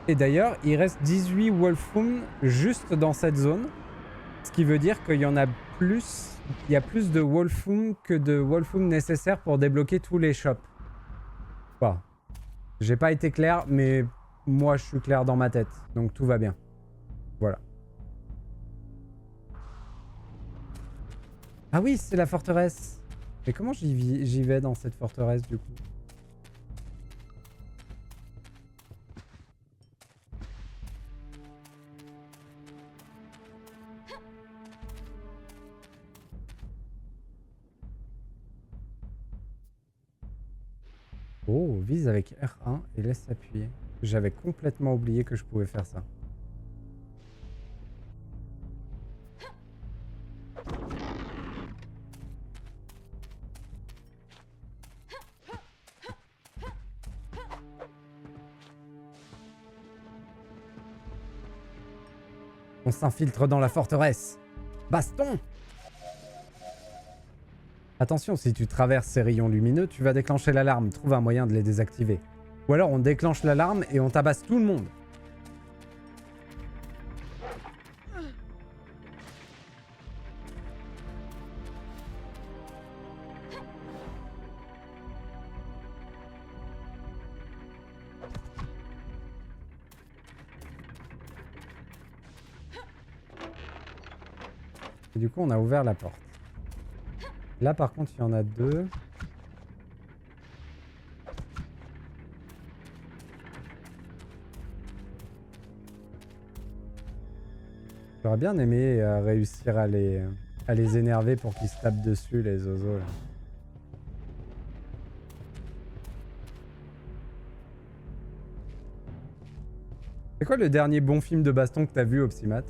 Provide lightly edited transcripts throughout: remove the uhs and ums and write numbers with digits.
Et d'ailleurs, il reste 18 Wolfroom juste dans cette zone. Ce qui veut dire qu'il y en a plus. Il y a plus de Wolfroom que de Wolfroom nécessaires pour débloquer tous les shops. Bon. J'ai pas été clair, mais moi je suis clair dans ma tête. Donc tout va bien. Voilà. Ah oui, c'est la forteresse. Mais comment j'y vais dans cette forteresse du coup? Oh, vise avec R1 et laisse appuyer. J'avais complètement oublié que je pouvais faire ça. On s'infiltre dans la forteresse. Baston! Attention, si tu traverses ces rayons lumineux, tu vas déclencher l'alarme. Trouve un moyen de les désactiver. Ou alors on déclenche l'alarme et on tabasse tout le monde. Et du coup, on a ouvert la porte. Là, par contre, il y en a deux. J'aurais bien aimé réussir à les énerver pour qu'ils se tapent dessus, les oiseaux. Là. C'est quoi le dernier bon film de baston que t'as vu, Opsimat?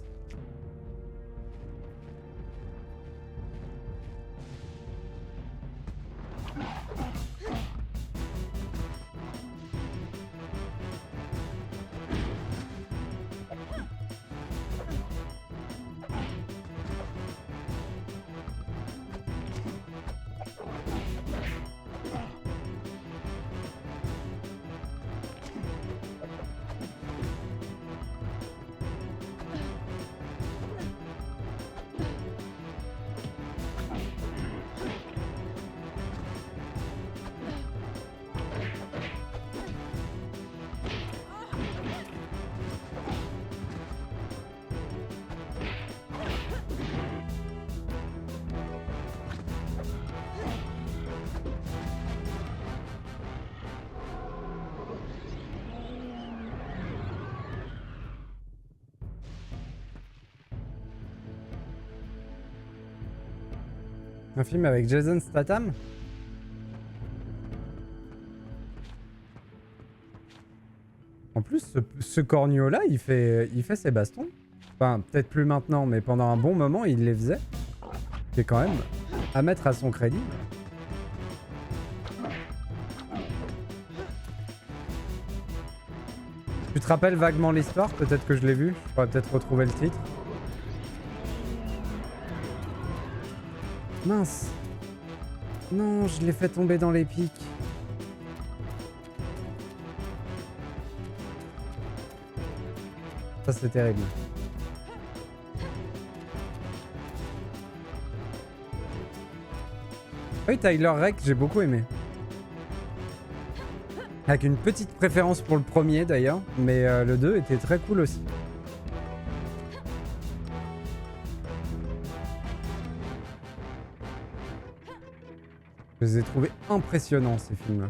Un film avec Jason Statham? En plus, ce corneau-là, il fait ses bastons. Enfin, peut-être plus maintenant, mais pendant un bon moment, il les faisait. C'est quand même à mettre à son crédit. Tu te rappelles vaguement l'histoire? Peut-être que je l'ai vu. Je pourrais peut-être retrouver le titre. Mince. Non, je l'ai fait tomber dans les pics. Ça, c'est terrible. Oui, Tyler Rake, j'ai beaucoup aimé. Avec une petite préférence pour le premier d'ailleurs, mais le 2 était très cool aussi. Je les ai trouvés impressionnants ces films.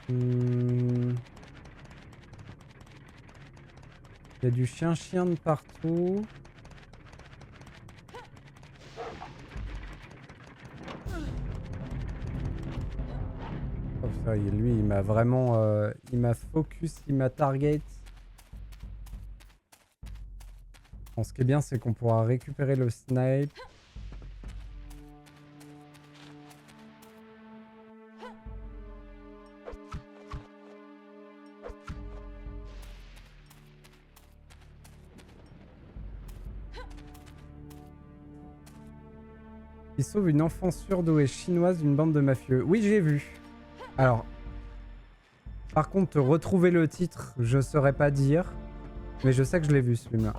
Il y a du chien-chien de partout. Oh, ça y est, lui, il m'a vraiment... il m'a focus, il m'a target. Bon, ce qui est bien, c'est qu'on pourra récupérer le snipe. Il sauve une enfant surdouée chinoise d'une bande de mafieux. Oui, j'ai vu. Alors, par contre, te retrouver le titre, je saurais pas dire. Mais je sais que je l'ai vu, ce film-là.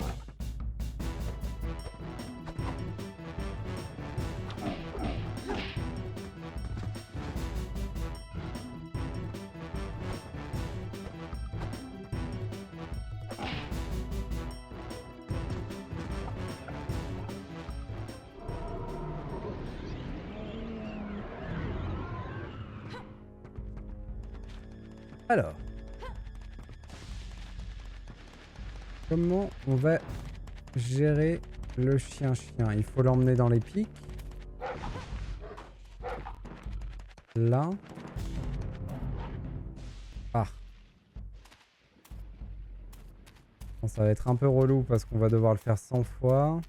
Alors, comment on va gérer le chien-chien? Il faut l'emmener dans les pics. Là. Ah. Bon, ça va être un peu relou parce qu'on va devoir le faire 100 fois.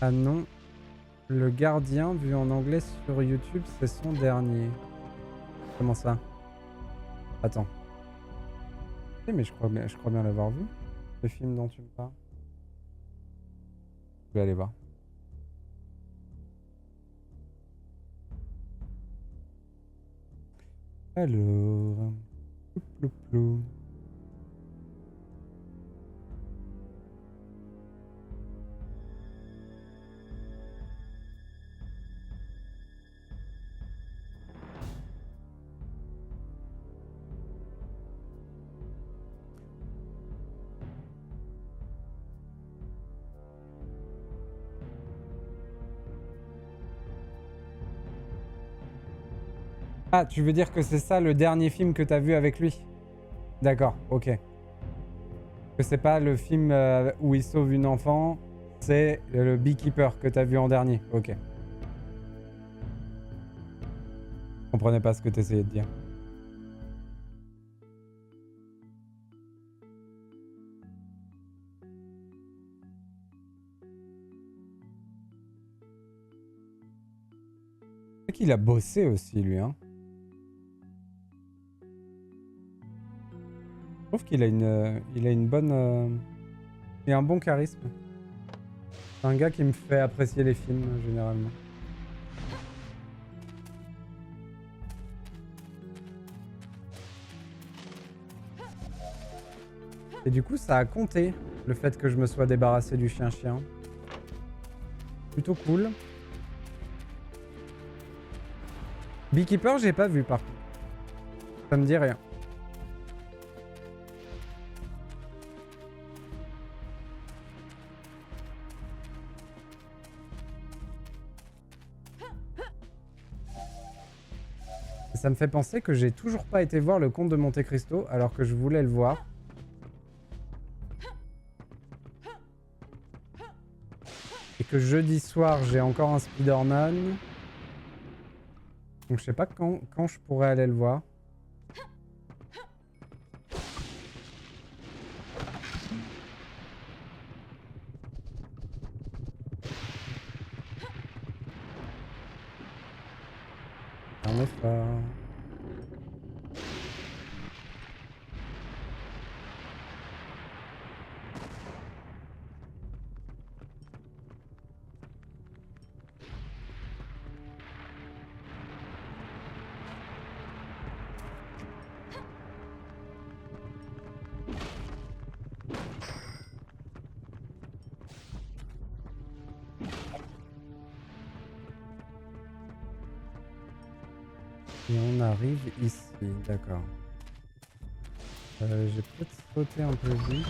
Ah non, le gardien vu en anglais sur YouTube, c'est son dernier. Comment ça? Attends. Eh, mais je crois bien l'avoir vu, le film dont tu me parles. Je vais aller voir. Alors... Plou, plou, plou. Ah, tu veux dire que c'est ça le dernier film que t'as vu avec lui? D'accord, ok. Que c'est pas le film où il sauve une enfant, c'est le Beekeeper que t'as vu en dernier. Ok. Je comprenais pas ce que t'essayais de dire. C'est qu'il a bossé aussi, lui, hein. Je trouve qu'il a une bonne... il a un bon charisme. C'est un gars qui me fait apprécier les films, généralement. Et du coup, ça a compté, le fait que je me sois débarrassé du chien-chien. Plutôt cool. Beekeeper, j'ai pas vu, par contre. Ça me dit rien. Ça me fait penser que j'ai toujours pas été voir le Comte de Monte Cristo alors que je voulais le voir. Et que jeudi soir j'ai encore un Spider-Man. Donc je sais pas quand je pourrais aller le voir. Un effort. Et on arrive ici, d'accord. J'ai peut-être sauté un peu vite.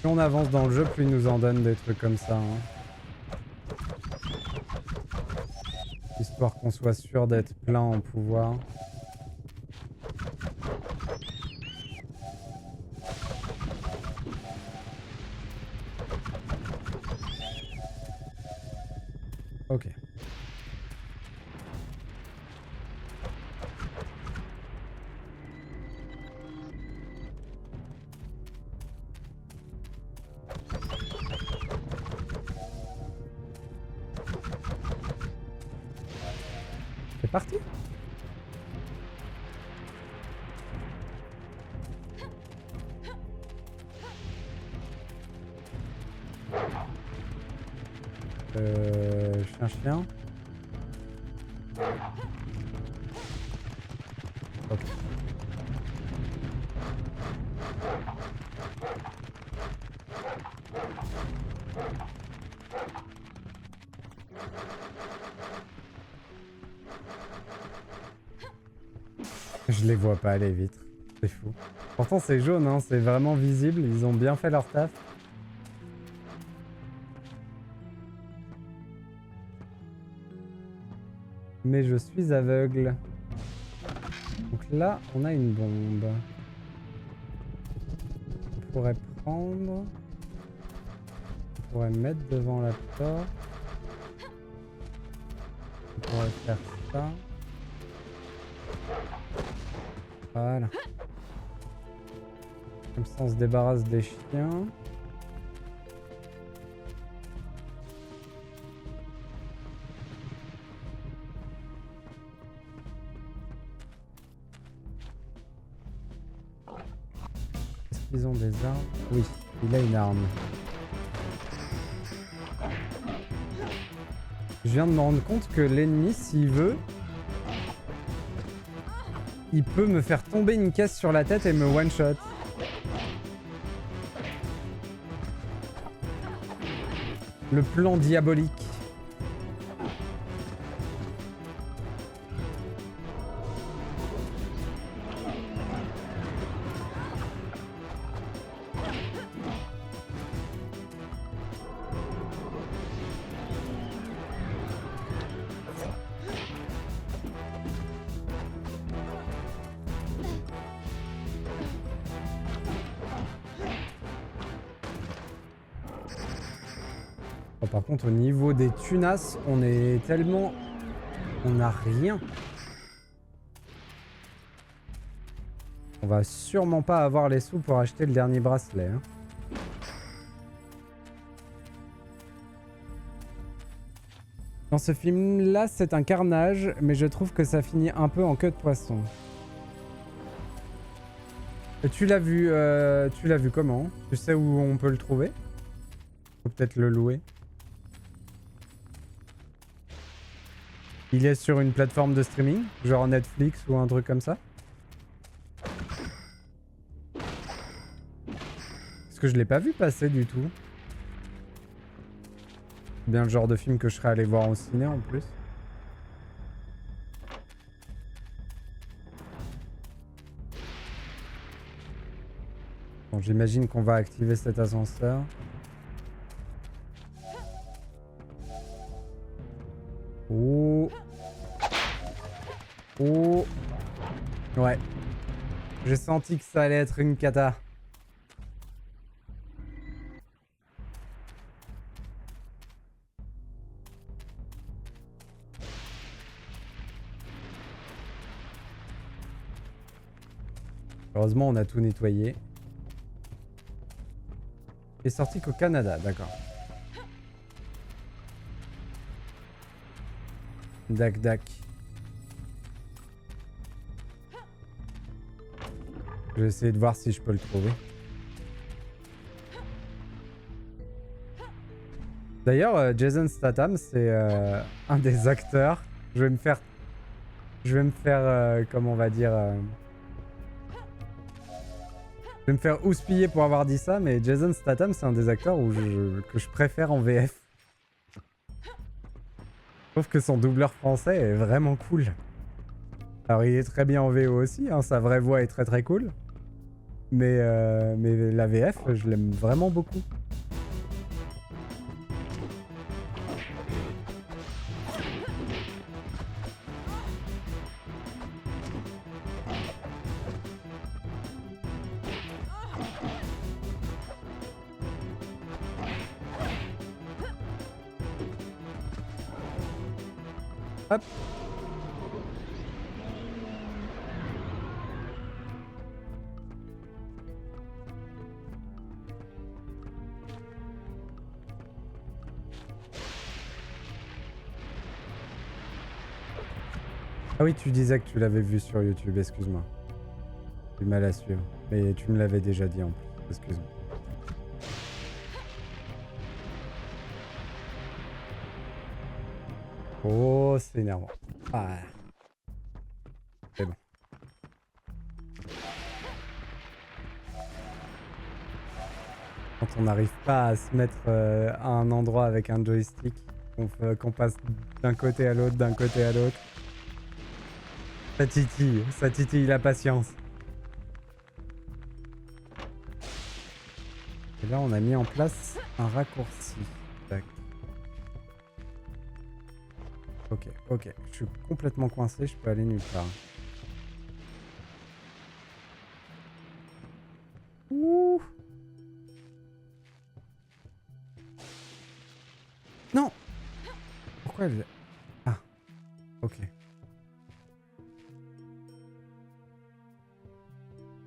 Plus on avance dans le jeu, plus il nous en donne des trucs comme ça. Hein. Histoire qu'on soit sûr d'être plein en pouvoir. Ok. parti. Chien. Ok. Je les vois pas les vitres, c'est fou. Pourtant c'est jaune, hein, c'est vraiment visible, ils ont bien fait leur taf. Mais je suis aveugle. Donc là, on a une bombe. On pourrait prendre... On pourrait mettre devant la porte. On pourrait faire ça. Voilà. Comme ça, on se débarrasse des chiens. Est-ce qu'ils ont des armes? Oui, il a une arme. Je viens de me rendre compte que l'ennemi, s'il veut, il peut me faire tomber une caisse sur la tête et me one-shot. Le plan diabolique. Oh, par contre, au niveau des tunas, on est tellement... On n'a rien. On va sûrement pas avoir les sous pour acheter le dernier bracelet. Hein. Dans ce film-là, c'est un carnage, mais je trouve que ça finit un peu en queue de poisson. Tu l'as vu comment? Tu sais où on peut le trouver? Faut peut-être le louer. Il est sur une plateforme de streaming, genre Netflix ou un truc comme ça. Parce que je l'ai pas vu passer du tout. C'est bien le genre de film que je serais allé voir au ciné en plus. Bon, j'imagine qu'on va activer cet ascenseur. Oh. Oh. Ouais. J'ai senti que ça allait être une cata. Heureusement, on a tout nettoyé. Il est sorti qu'au Canada, d'accord. Dac. Je vais essayer de voir si je peux le trouver. D'ailleurs, Jason Statham, c'est un des acteurs. Je vais me faire, comment on va dire... Je vais me faire houspiller pour avoir dit ça, mais Jason Statham, c'est un des acteurs que je préfère en VF. Je trouve que son doubleur français est vraiment cool. Alors il est très bien en VO aussi, hein, sa vraie voix est très très cool. Mais la VF, je l'aime vraiment beaucoup. Hop. Ah oui, tu disais que tu l'avais vu sur YouTube, excuse-moi. J'ai du mal à suivre. Mais tu me l'avais déjà dit en plus, excuse-moi. Oh, c'est énervant. Ah. C'est bon. Quand on n'arrive pas à se mettre à un endroit avec un joystick, qu'on passe d'un côté à l'autre, d'un côté à l'autre. Ça titille la patience. Et là, on a mis en place un raccourci. Tac. Ok, ok. Je suis complètement coincé, je peux aller nulle part. Ouh. Non. Pourquoi elle... Ah, ok.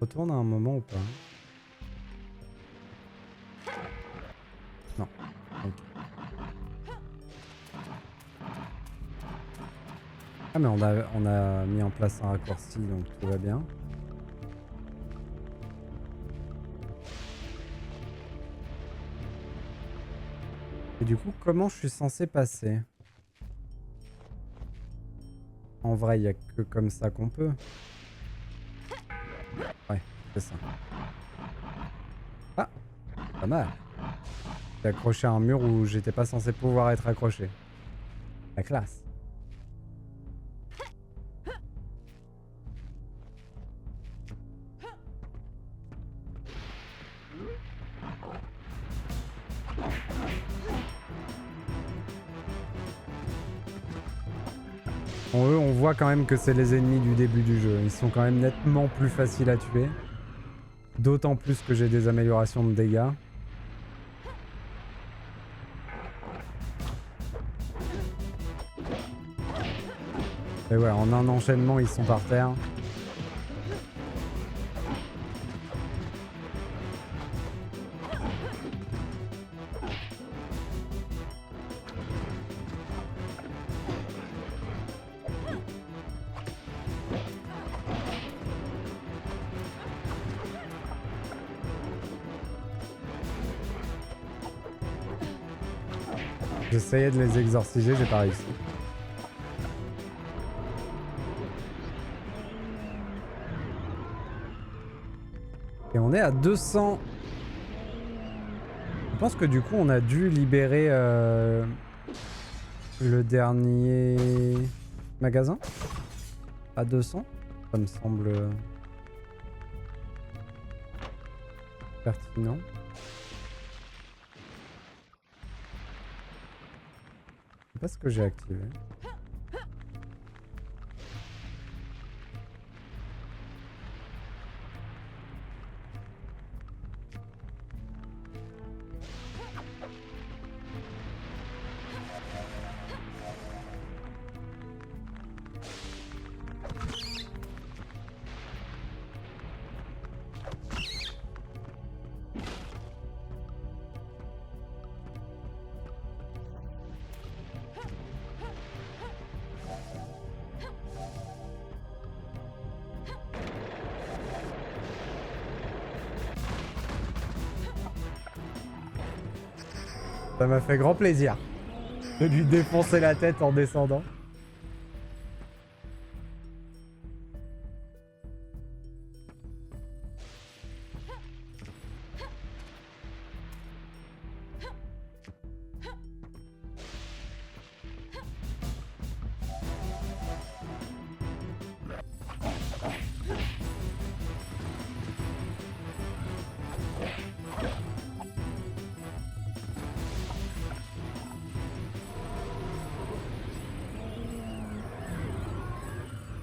Retourne à un moment ou pas? Non. Ok. Ah mais on a mis en place un raccourci, donc tout va bien. Et du coup, comment je suis censé passer? En vrai, il n'y a que comme ça qu'on peut. Ouais, c'est ça. Ah, pas mal. J'ai accroché à un mur où j'étais pas censé pouvoir être accroché. La classe. Bon, eux, on voit quand même que c'est les ennemis du début du jeu. Ils sont quand même nettement plus faciles à tuer. D'autant plus que j'ai des améliorations de dégâts. Et ouais, en un enchaînement, ils sont par terre. J'essayais de les exorciser, j'ai pas réussi. Et on est à 200. Je pense que du coup on a dû libérer le dernier magasin à 200. Ça me semble pertinent. Je sais pas ce que j'ai activé. Ça m'a fait grand plaisir de lui défoncer la tête en descendant.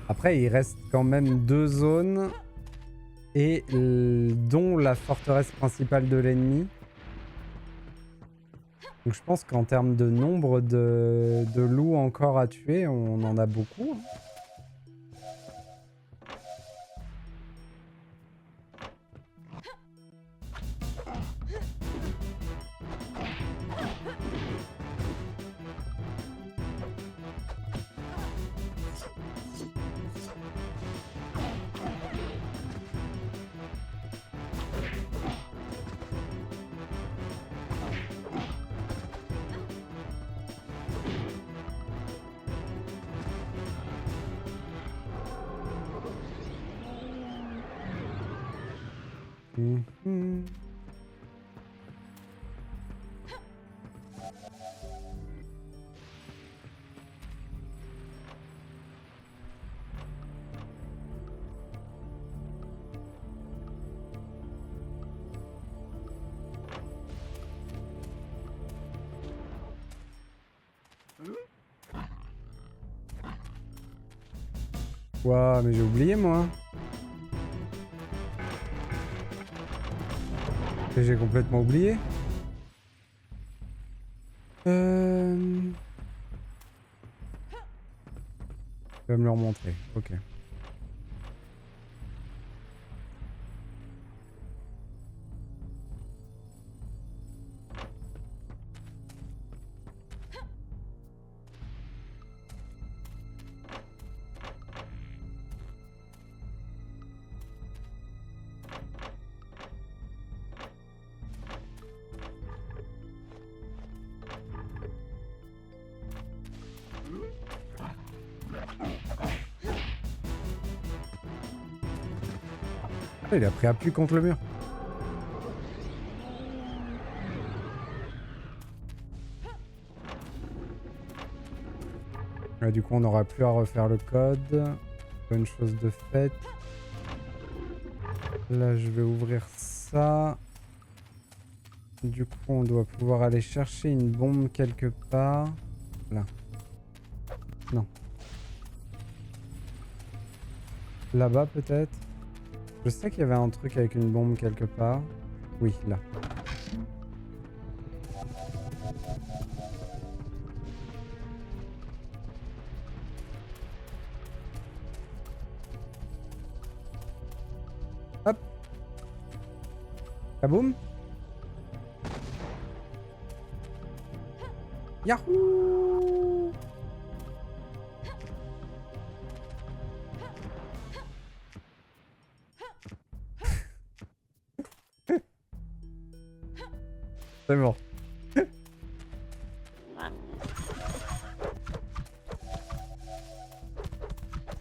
Après, il reste quand même 2 zones, et dont la forteresse principale de l'ennemi. Donc je pense qu'en termes de nombre de loups encore à tuer, on en a beaucoup. Mhm. Ouah, mais j'ai oublié moi. J'ai complètement oublié. Tu vas me le remontrer, ok. Il a pris appui contre le mur. Ouais, du coup, on n'aura plus à refaire le code. Bonne chose de faite. Là, je vais ouvrir ça. Du coup, on doit pouvoir aller chercher une bombe quelque part. Là. Non. Là-bas, peut-être. Je sais qu'il y avait un truc avec une bombe quelque part. Oui, là. Hop. Kaboum. Yahoo! C'est bon.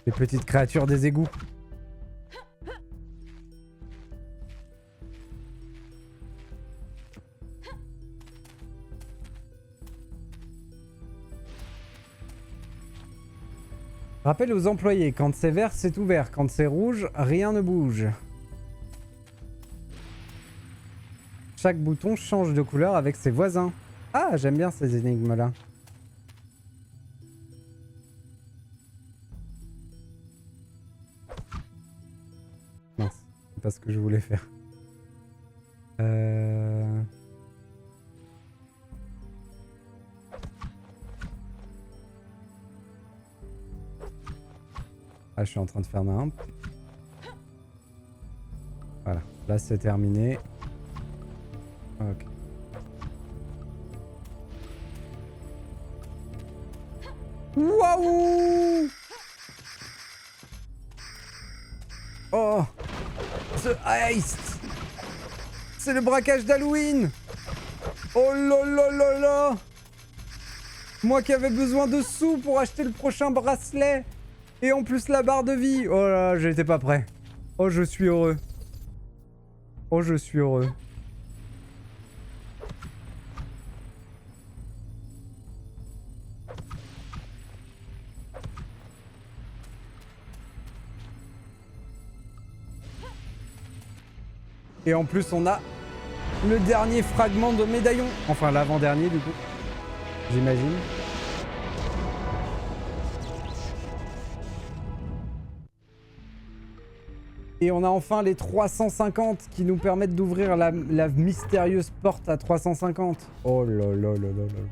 Les petites créatures des égouts. Rappel aux employés, quand c'est vert, c'est ouvert. Quand c'est rouge, rien ne bouge. Chaque bouton change de couleur avec ses voisins. Ah, j'aime bien ces énigmes-là. Mince, c'est pas ce que je voulais faire. Ah, je suis en train de faire n'importe. Voilà, là c'est terminé. Ok. Waouh! Oh! The Heist! C'est le braquage d'Halloween! Oh là là là là! Moi qui avais besoin de sous pour acheter le prochain bracelet! Et en plus la barre de vie! Oh là, j'étais pas prêt. Oh, je suis heureux. Oh, je suis heureux. Et en plus, on a le dernier fragment de médaillon. Enfin, l'avant-dernier, du coup. J'imagine. Et on a enfin les 350 qui nous permettent d'ouvrir la mystérieuse porte à 350. Oh là là là là là.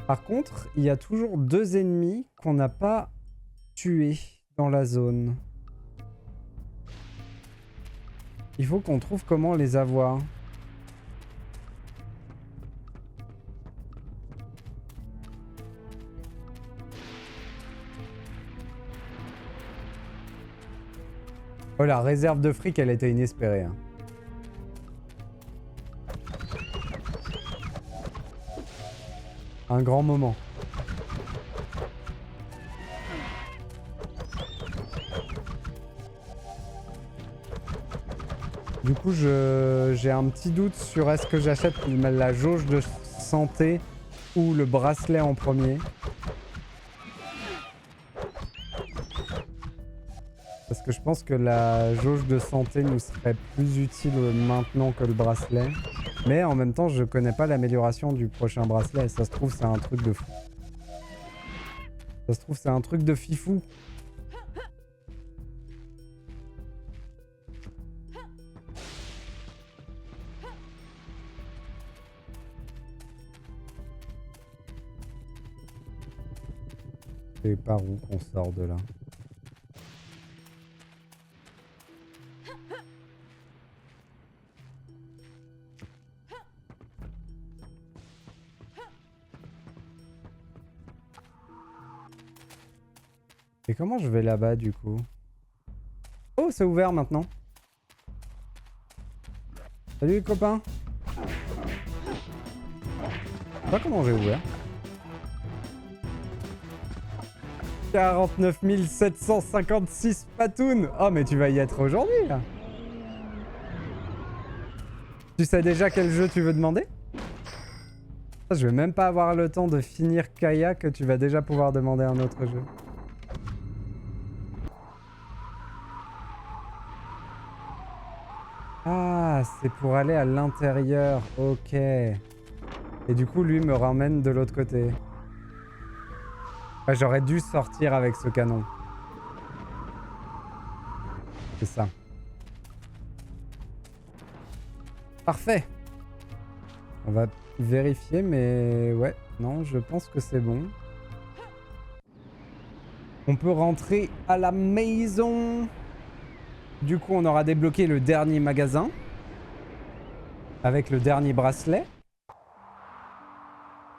Par contre, il y a toujours 2 ennemis qu'on n'a pas tués dans la zone. Il faut qu'on trouve comment les avoir. Oh, la réserve de fric, elle était inespérée. Hein. Un grand moment. coup, j'ai un petit doute sur est-ce que j'achète la jauge de santé ou le bracelet en premier. Parce que je pense que la jauge de santé nous serait plus utile maintenant que le bracelet. Mais en même temps, je connais pas l'amélioration du prochain bracelet. Ça se trouve, c'est un truc de fou. Ça se trouve, c'est un truc de fifou. Et par où qu'on sort de là? Et comment je vais là-bas du coup? Oh, c'est ouvert maintenant. Salut les copains. Je sais pas comment j'ai ouvert. 49 756 patounes. Oh mais tu vas y être aujourd'hui là. Tu sais déjà quel jeu tu veux demander? Je vais même pas avoir le temps de finir Kaya que tu vas déjà pouvoir demander un autre jeu. Ah, c'est pour aller à l'intérieur. Ok. Et du coup, lui me ramène de l'autre côté. Ouais, j'aurais dû sortir avec ce canon. C'est ça. Parfait. On va vérifier, mais ouais, non, je pense que c'est bon. On peut rentrer à la maison. Du coup, on aura débloqué le dernier magasin. Avec le dernier bracelet.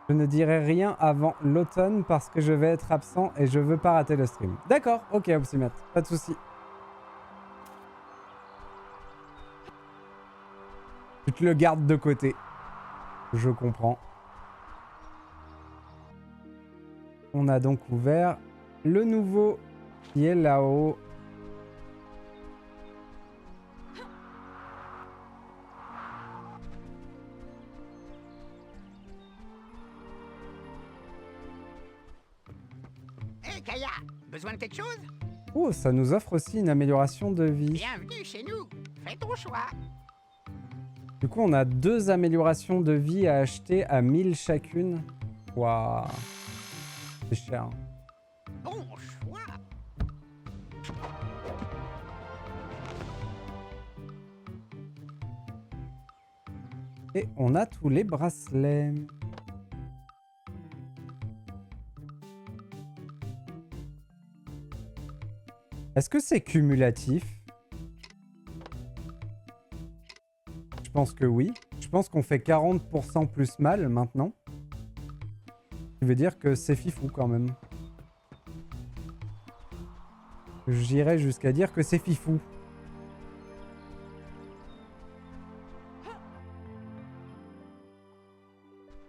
Je ne dirai rien avant l'automne parce que je vais être absent et je veux pas rater le stream. D'accord, ok, Opsimètre, pas de soucis. Tu te le gardes de côté. Je comprends. On a donc ouvert le nouveau qui est là-haut. Hey Kaya, besoin de quelque chose? Oh, ça nous offre aussi une amélioration de vie. Bienvenue chez nous, fais ton choix. Du coup, on a 2 améliorations de vie à acheter à 1000 chacune. Waouh. C'est cher. Bon choix. Et on a tous les bracelets. Est-ce que c'est cumulatif? Je pense que oui. Je pense qu'on fait 40% plus mal maintenant. Ce qui veut dire que c'est fifou quand même. J'irais jusqu'à dire que c'est fifou.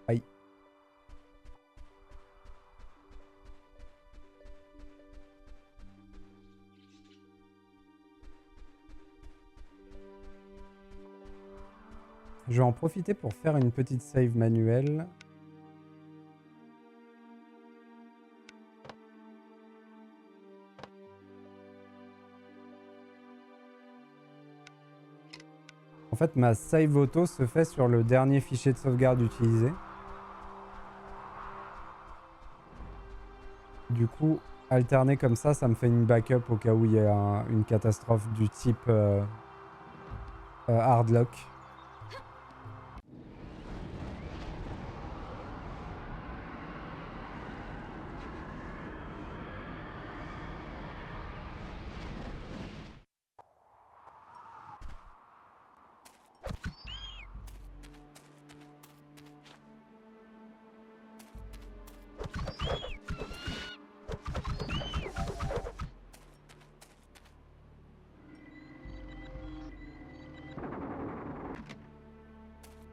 Aïe. Je vais en profiter pour faire une petite save manuelle. En fait, ma save auto se fait sur le dernier fichier de sauvegarde utilisé. Du coup, alterner comme ça me fait une backup au cas où il y a une catastrophe du type hardlock.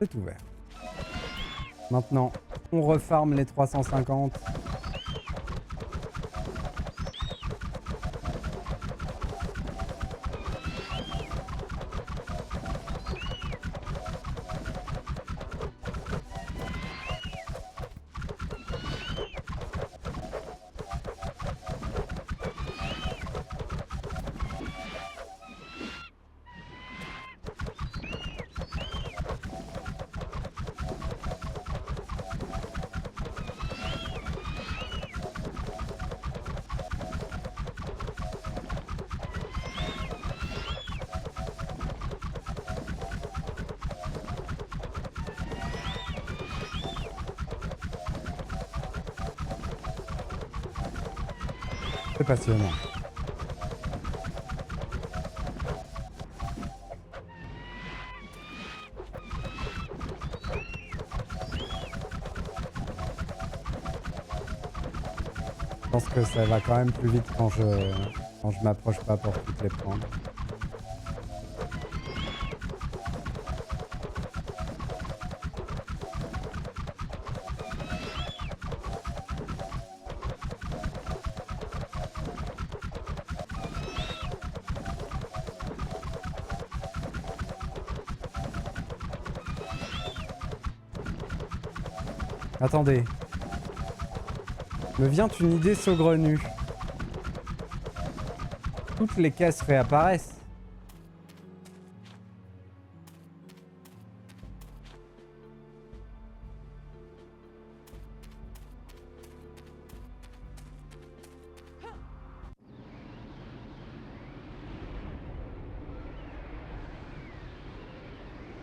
C'est ouvert. Maintenant, on refarme les 350. C'est passionnant. Je pense que ça va quand même plus vite quand je m'approche pas pour toutes les prendre. Attendez. Me vient une idée saugrenue. Toutes les caisses réapparaissent.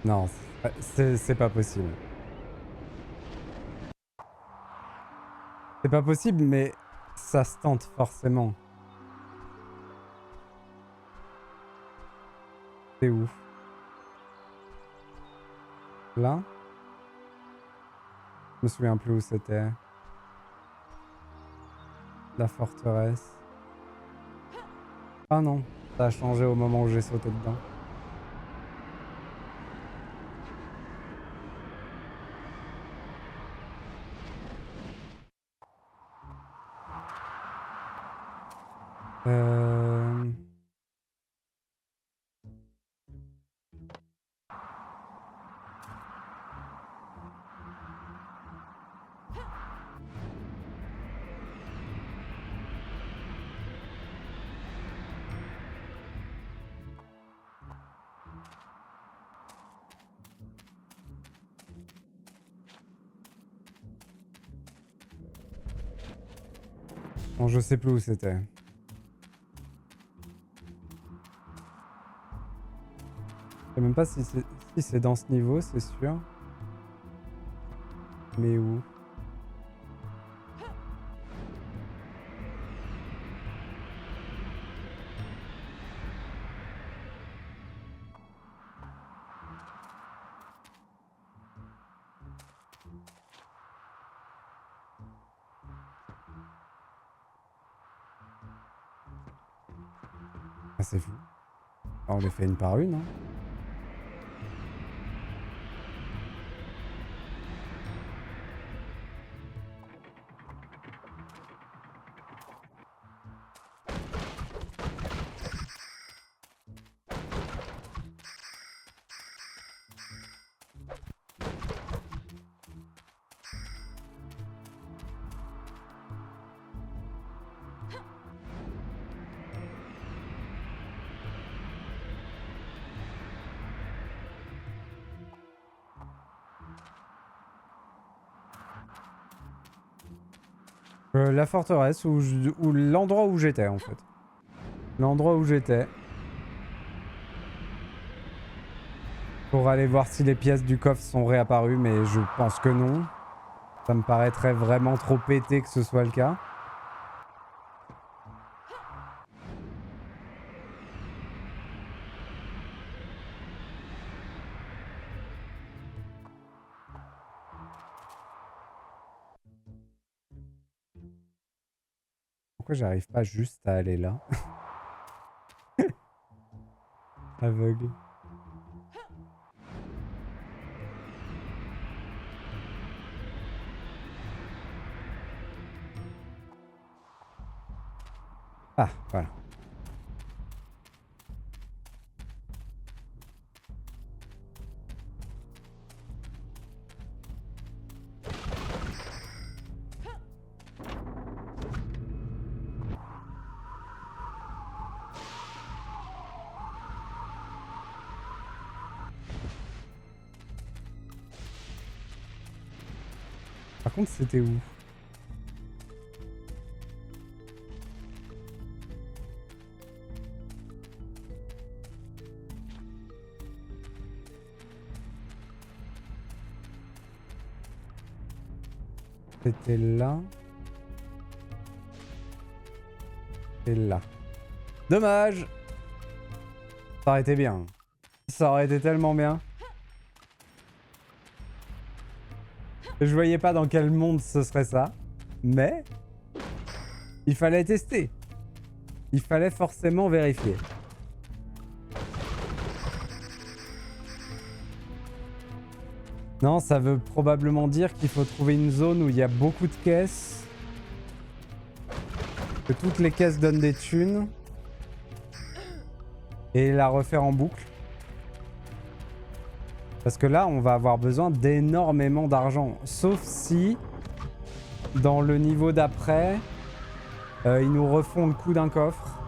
Non, c'est pas possible. C'est pas possible, mais ça se tente forcément. C'est où? Là? Je me souviens plus où c'était. La forteresse. Ah non, ça a changé au moment où j'ai sauté dedans. Bon, je sais plus où c'était. Je sais même pas si c'est dans ce niveau, c'est sûr. Mais où? Ah, c'est fou. Ah, on les fait une par une, hein. La forteresse ou l'endroit où j'étais en fait. L'endroit où j'étais. Pour aller voir si les pièces du coffre sont réapparues, mais je pense que non. Ça me paraîtrait vraiment trop pété que ce soit le cas. Pourquoi j'arrive pas juste à aller là? Aveugle. Ah, voilà. Par contre, c'était où? C'était là. Et là. Dommage. Ça aurait été bien. Ça aurait été tellement bien. Je voyais pas dans quel monde ce serait ça. Mais il fallait tester. Il fallait forcément vérifier. Non, ça veut probablement dire qu'il faut trouver une zone où il y a beaucoup de caisses. Que toutes les caisses donnent des thunes. Et la refaire en boucle. Parce que là, on va avoir besoin d'énormément d'argent. Sauf si, dans le niveau d'après, ils nous refont le coup d'un coffre.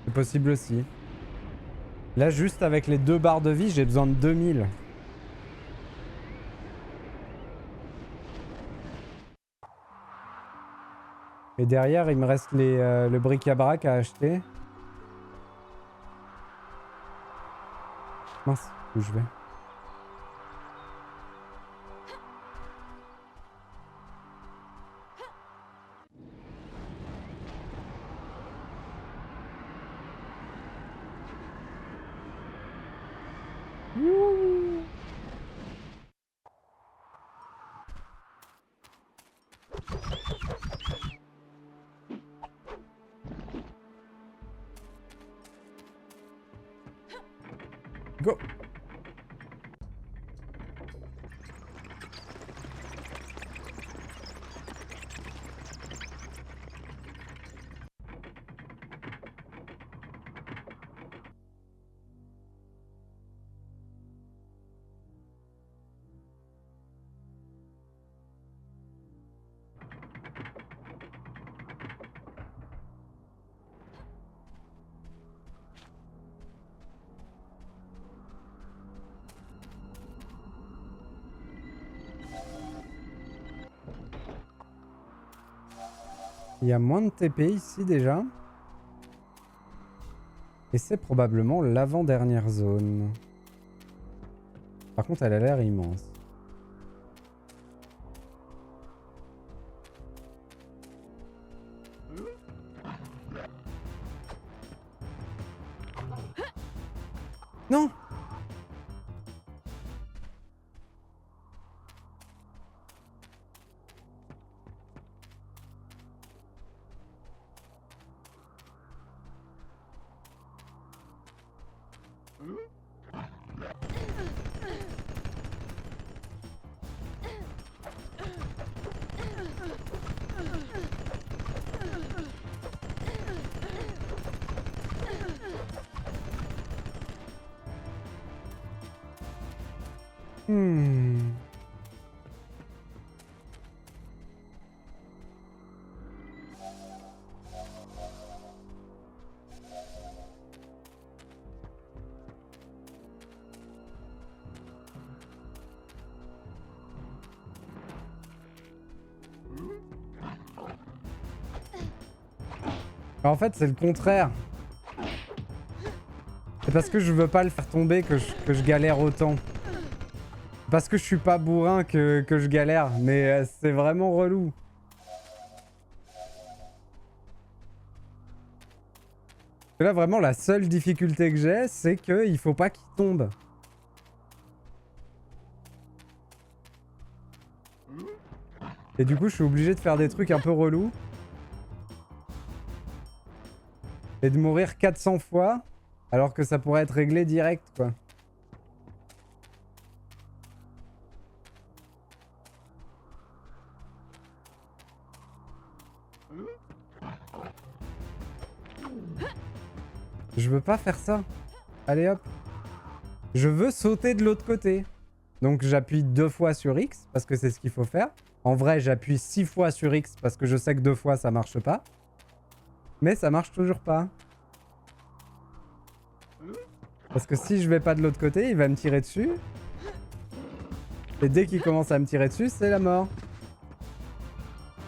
C'est possible aussi. Là, juste avec les 2 barres de vie, j'ai besoin de 2000. Et derrière, il me reste le bric-à-brac à acheter. Mince, où je vais? Youhou. Go. Il y a moins de TP ici déjà. Et c'est probablement l'avant-dernière zone. Par contre, elle a l'air immense. Non! En fait, c'est le contraire. C'est parce que je veux pas le faire tomber que je galère autant. Parce que je suis pas bourrin que je galère, mais c'est vraiment relou. Et là, vraiment, la seule difficulté que j'ai, c'est qu'il faut pas qu'il tombe. Et du coup, je suis obligé de faire des trucs un peu relous. Et de mourir 400 fois, alors que ça pourrait être réglé direct, quoi. Je veux pas faire ça. Allez hop. Je veux sauter de l'autre côté. Donc j'appuie 2 fois sur X, parce que c'est ce qu'il faut faire. En vrai, j'appuie 6 fois sur X, parce que je sais que 2 fois, ça marche pas. Mais ça marche toujours pas. Parce que si je vais pas de l'autre côté, il va me tirer dessus. Et dès qu'il commence à me tirer dessus, c'est la mort.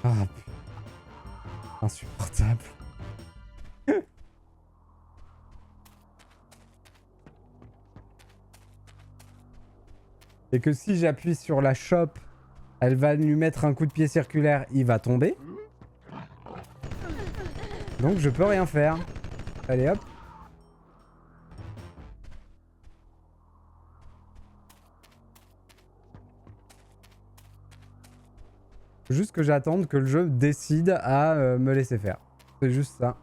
Ah putain. Insupportable. et que si j'appuie sur la chope, elle va lui mettre un coup de pied circulaire, il va tomber. Donc je peux rien faire. Allez hop. Juste que j'attende que le jeu décide à me laisser faire. C'est juste ça.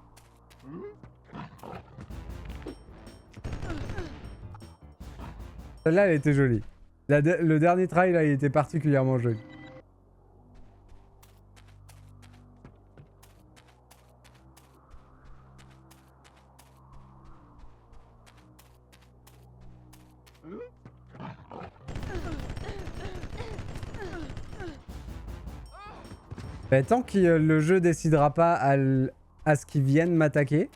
Celle-là, elle était jolie. Le dernier try, là, il était particulièrement joli. Bah, tant que le jeu décidera pas à ce qu'ils viennent m'attaquer,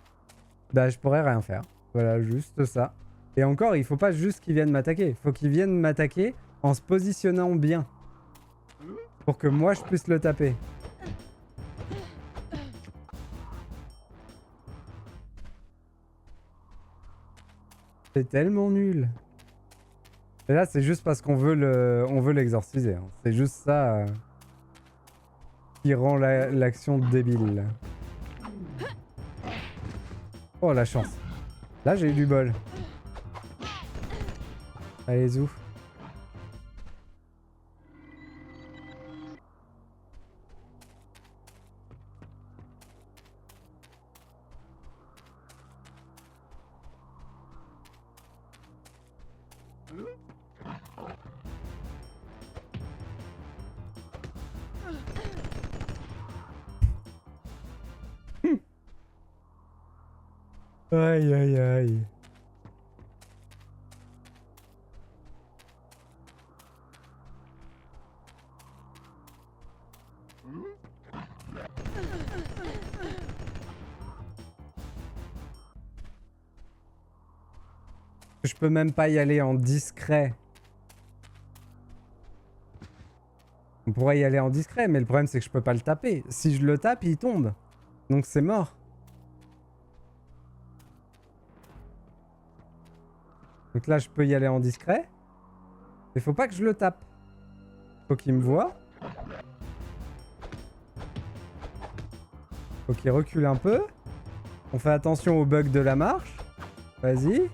bah je pourrais rien faire. Voilà, juste ça. Et encore, il faut pas juste qu'ils viennent m'attaquer. Il faut qu'ils viennent m'attaquer en se positionnant bien. Pour que moi je puisse le taper. C'est tellement nul. Et là, c'est juste parce qu'on veut l'exorciser. Hein. C'est juste ça qui rend l'action débile. Oh, la chance. Là, j'ai eu du bol. Allez, zou. Aïe aïe aïe. Je peux même pas y aller en discret. On pourrait y aller en discret, mais le problème c'est que je peux pas le taper. Si je le tape, il tombe. Donc c'est mort. Donc là, je peux y aller en discret. Mais faut pas que je le tape. Faut qu'il me voie. Faut qu'il recule un peu. On fait attention au bug de la marche. Vas-y.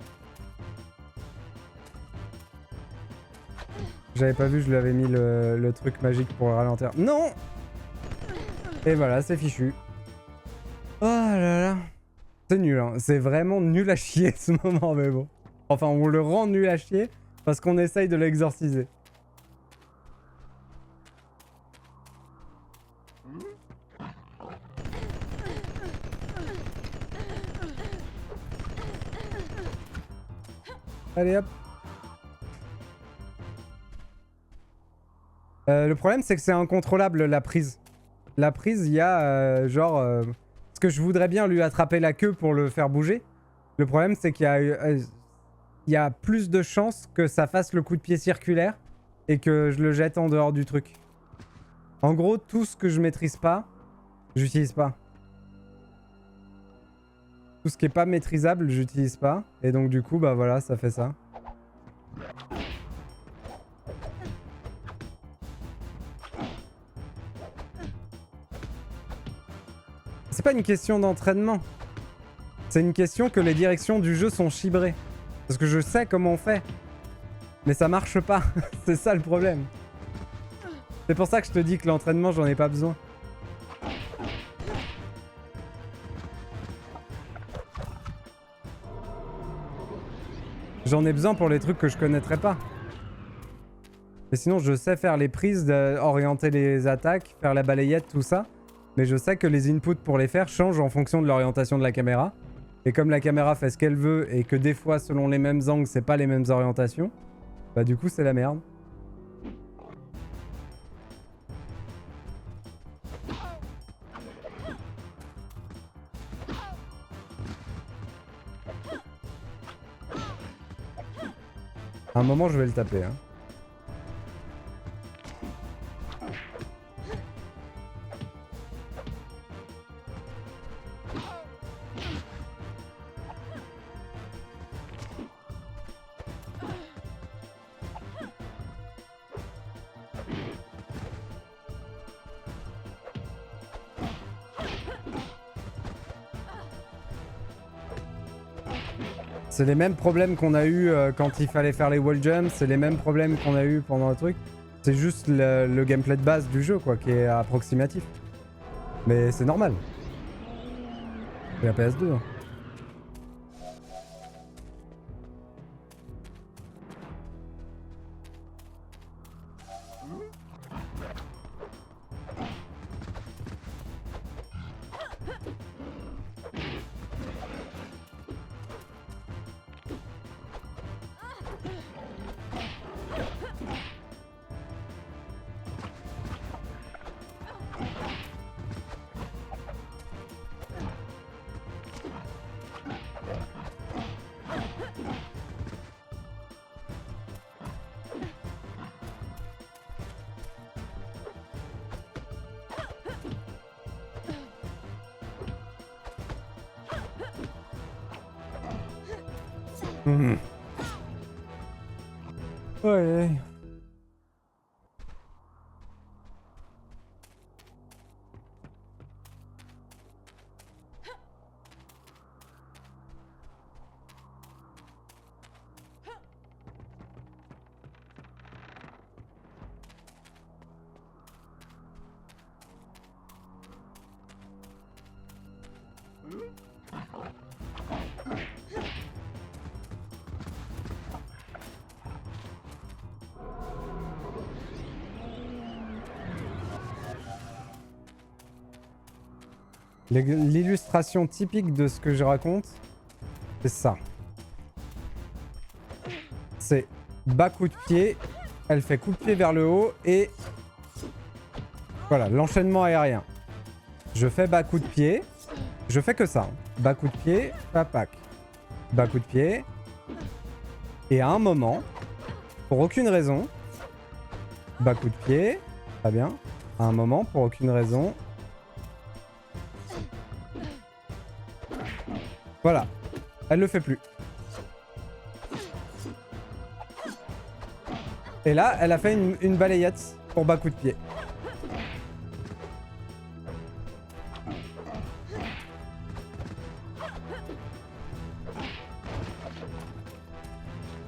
J'avais pas vu, je lui avais mis le truc magique pour le ralentir. Non! Et voilà, c'est fichu. Oh là là. C'est nul, hein. C'est vraiment nul à chier ce moment, mais bon. Enfin, on le rend nul à chier parce qu'on essaye de l'exorciser. Allez hop. Le problème, c'est que c'est incontrôlable la prise. La prise, il y a genre... parce que je voudrais bien lui attraper la queue pour le faire bouger. Le problème, c'est qu'il y a plus de chances que ça fasse le coup de pied circulaire et que je le jette en dehors du truc. En gros, tout ce que je maîtrise pas, j'utilise pas. Tout ce qui est pas maîtrisable, j'utilise pas. Et donc du coup, bah voilà, ça fait ça. C'est pas une question d'entraînement. C'est une question que les directions du jeu sont chibrées. Parce que je sais comment on fait. Mais ça marche pas. C'est ça le problème. C'est pour ça que je te dis que l'entraînement, j'en ai pas besoin. J'en ai besoin pour les trucs que je connaîtrais pas. Mais sinon, je sais faire les prises, orienter les attaques, faire la balayette, tout ça. Mais je sais que les inputs pour les faire changent en fonction de l'orientation de la caméra. Et comme la caméra fait ce qu'elle veut et que des fois, selon les mêmes angles, c'est pas les mêmes orientations, bah du coup, c'est la merde. À un moment, je vais le taper, hein. C'est les mêmes problèmes qu'on a eu quand il fallait faire les wall jumps, c'est les mêmes problèmes qu'on a eu pendant le truc. C'est juste le gameplay de base du jeu quoi, qui est approximatif. Mais c'est normal. C'est la PS2. Hein. Mmh. Ouais. L'illustration typique de ce que je raconte, c'est ça. C'est bas coup de pied, elle fait coup de pied vers le haut et voilà, l'enchaînement aérien. Je fais bas coup de pied, je fais que ça. Hein. Bas coup de pied, papac. Bas coup de pied. Et à un moment, pour aucune raison, bas coup de pied, très bien. À un moment, pour aucune raison, voilà, elle le fait plus. Et là, elle a fait une balayette pour bas coup de pied.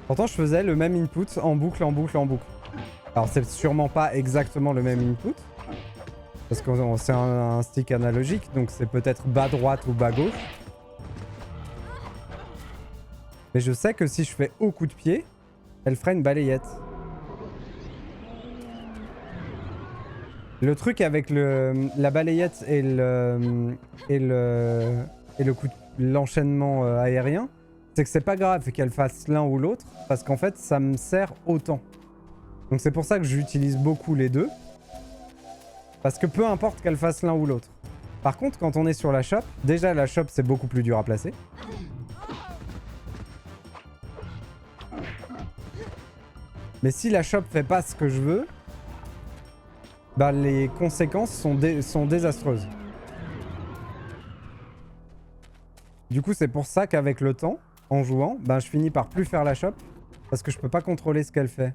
Pourtant, je faisais le même input en boucle, en boucle, en boucle. Alors, c'est sûrement pas exactement le même input. Parce que c'est un stick analogique, donc c'est peut-être bas droite ou bas gauche. Mais je sais que si je fais haut coup de pied, elle ferait une balayette. Le truc avec la balayette et l'enchaînement aérien, c'est que c'est pas grave qu'elle fasse l'un ou l'autre, parce qu'en fait, ça me sert autant. Donc c'est pour ça que j'utilise beaucoup les deux. Parce que peu importe qu'elle fasse l'un ou l'autre. Par contre, quand on est sur la shop, déjà la shop, c'est beaucoup plus dur à placer. Mais si la shop fait pas ce que je veux, bah les conséquences sont désastreuses. Du coup, c'est pour ça qu'avec le temps, en jouant, bah je finis par plus faire la shop, parce que je peux pas contrôler ce qu'elle fait.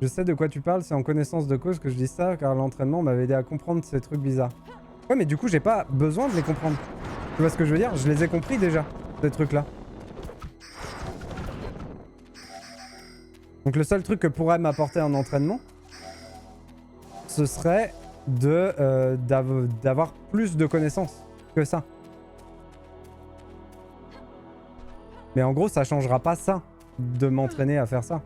Je sais de quoi tu parles, c'est en connaissance de cause que je dis ça, car l'entraînement m'avait aidé à comprendre ces trucs bizarres. Ouais, mais du coup, j'ai pas besoin de les comprendre. Tu vois ce que je veux dire? Je les ai compris déjà, ces trucs-là. Donc le seul truc que pourrait m'apporter un entraînement, ce serait d'avoir plus de connaissances que ça. Mais en gros, ça changera pas ça, de m'entraîner à faire ça.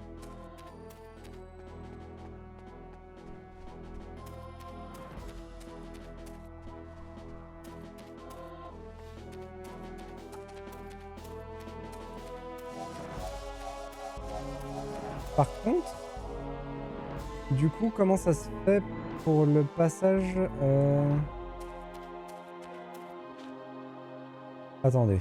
Par contre, du coup, comment ça se fait pour le passage Attendez.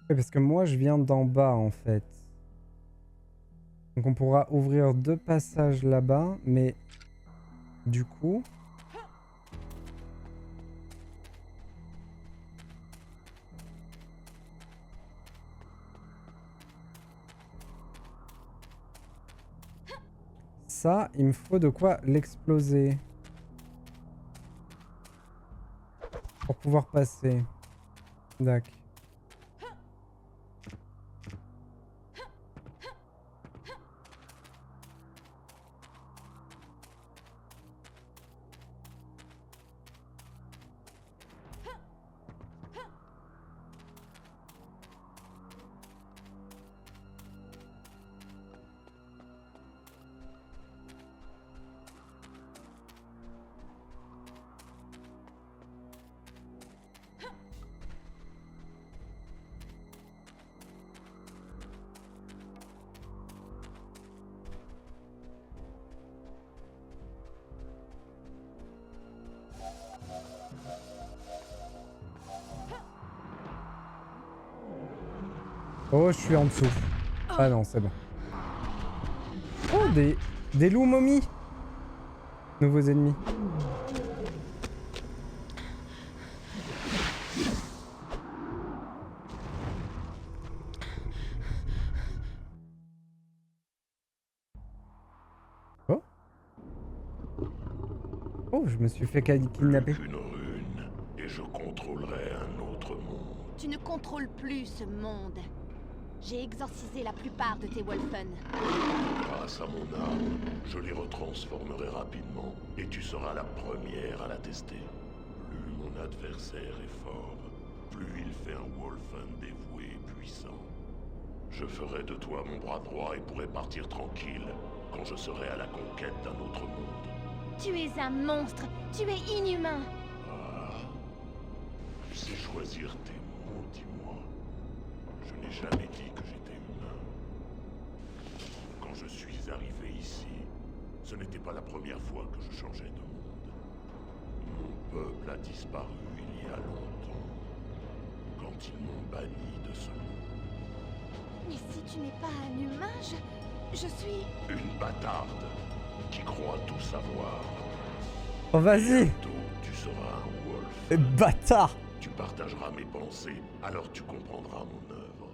Oui, parce que moi, je viens d'en bas, en fait. Donc on pourra ouvrir 2 passages là-bas, mais du coup... ça, il me faut de quoi l'exploser. Pour pouvoir passer. D'accord. Oh, je suis en dessous. Ah non, c'est bon. Oh, des loups momies. Nouveaux ennemis. Oh. Oh, je me suis fait kidnapper. Plus qu'une rune, et je contrôlerai un autre monde. Tu ne contrôles plus ce monde. J'ai exorcisé la plupart de tes Wolfen. Grâce à mon âme, je les retransformerai rapidement, et tu seras la première à la tester. Plus mon adversaire est fort, plus il fait un Wolfen dévoué et puissant. Je ferai de toi mon bras droit et pourrai partir tranquille quand je serai à la conquête d'un autre monde. Tu es un monstre. Tu es inhumain. Ah, tu sais choisir tes mots, dis-moi. Je n'ai jamais dit que j'étais humain. Quand je suis arrivé ici, ce n'était pas la première fois que je changeais de monde. Mon peuple a disparu il y a longtemps, quand ils m'ont banni de ce monde. Mais si tu n'es pas un humain, je suis... Une bâtarde qui croit tout savoir. Oh, vas-y. Bientôt, tu seras un wolf. Bâtard. Tu partageras mes pensées, alors tu comprendras mon œuvre.